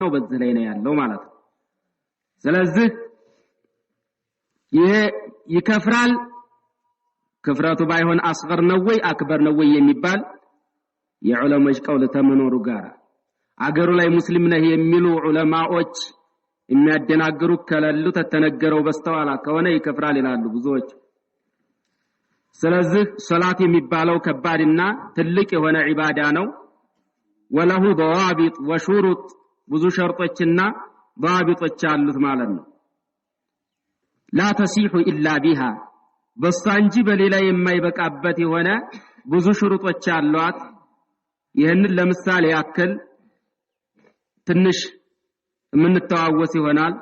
ነው በዚህ ላይ ነው ያለው ማለት ነው ስለዚህ ይሄ ይከፍራል ክፍራቱ ባይሆን አስገር ነው ወይ አክበር ነው ወይ የሚባል የዑለማዎች ቀውል ተመኖሩ ጋር አገሩ ላይ ሙስሊም ነህ የሚሉ ዑለማዎች የሚያደናግሩ ከለሉ ተተነገረው በስተዋላ ከሆነ ይከፍራል ይላሉ ብዙዎች ስለዚህ ሶላት የሚባለው ከባድና ትልቅ የሆነ ዒባዳ ነው ወለሁ ضوابط وشروط ብዙ ሸርጦችና ضابطዎች አሉት ማለት ነው لا تصيح الا بها በሳንጂ በሌላ የማይበቃበት የሆነ ብዙ ሽሩጦች አሏት ይሄንን ለምሳሌ ያክል ትንሽ ምን ተዋወስ ይሆናል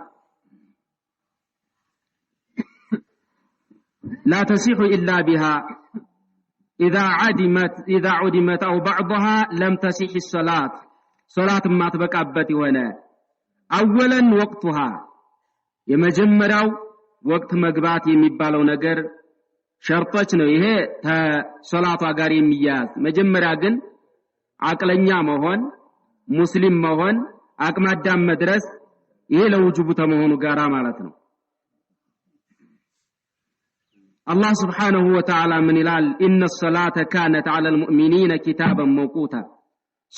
لا تصيح الا بها اذا عدمت او بعضها لم تصح الصلاه صلاه ما تبقابت يونه اولا وقتها የመጀመሪያው ወቅት መግባት የሚባለው ነገር ሸርጦች ነው ይሄ ሶላቷ ጋር የሚያዝ መጀመሪያ ግን አቅለኛ መሆን ሙስሊም መሆን አቅማዳም መድረስ ይሄ ለውጁቡ ተመሆኑ ጋራ ማለት ነው الله سبحانه وتعالى من ይላል ان الصلاه كانت على المؤمنين كتابا موقوتا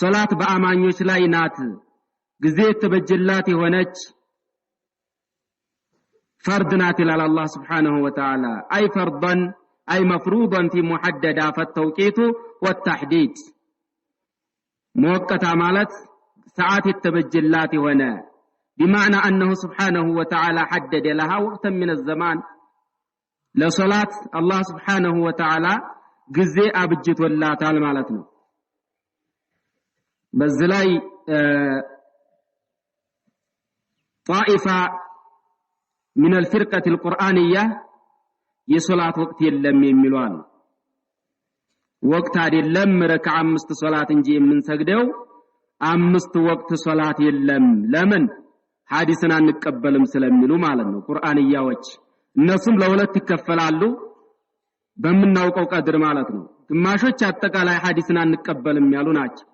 صلاه በአማኞች ላይ ናት ጊዜ ተበጀላት የሆነች فرض نات إلى الله سبحانه وتعالى أي فرضا أي مفروضا في محددا فالتوقيت والتحديد موقتا مالت ساعات التبجلات هنا بمعنى أنه سبحانه وتعالى حدد لها وقتا من الزمان لصلاة الله سبحانه وتعالى جزء أبجت ولا تعالى مالتنا بزلاي طائفة من الفرقة القرآنية يصلاة وقت يلم يملوان وقت هذه اللم ركع 5 صلاة نجي من سجدو 5 وقت صلاة يلم لمن حادثنا نقبل مسلمينو مالنا قرآنياዎች እነሱም ለሁለት ይከፈላሉ በመናውቀው ቀድር ማለት ነው ግማሾች አጠቃላይ ሐዲስና እንቀበልም ያሉ ናቸው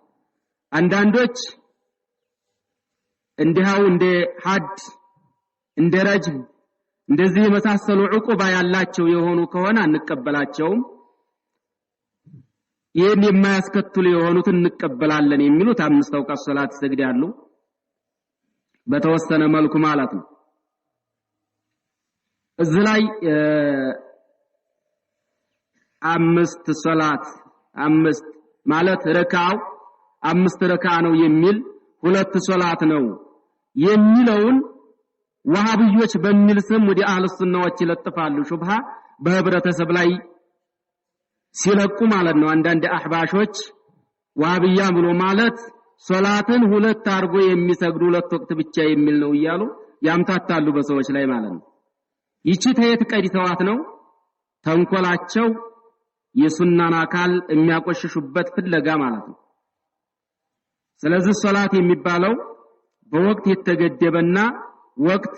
አንዳንዶች እንዲያው እንደ ሐድ እንደ ረጅም እንደዚህ የመሳሰሉ ዕቁባ ያላቸው የሆኑ ከሆነ እንቀበላቸውም ይሄን የማያስከትሉ የሆኑትን እንቀበላለን የሚሉት 5 ወቅት ሶላት ይሰግዳሉ በተወሰነ መልኩ ማለት ነው እዚህ ላይ 5 ሶላት 5 ማለት ረካው 5 ረካ ነው የሚል 2 ሶላት ነው የሚለውን ወሃብዮች በሚል ስም ወዲ አህለ ሱናዎች ይለጥፋሉ ሹብሃ በህብረተሰብ ላይ ሲለቁ ማለት ነው አንዳንድ አህባሾች ወሃብያ ብሎ ማለት ሶላትን 2 አርጎ የሚሰግዱ 2 ወቅት ብቻ የሚል ነው ይያሉ ያምታታሉ በሰዎች ላይ ማለት ነው ይቺ ተየት ቀዲተዋት ነው ተንኮላቸው የሱናን አካል የሚያቆሽሹበት ፍለጋ ማለት ነው ስለዚህ ሶላት የሚባለው በወቅት የተገደበና ወቅት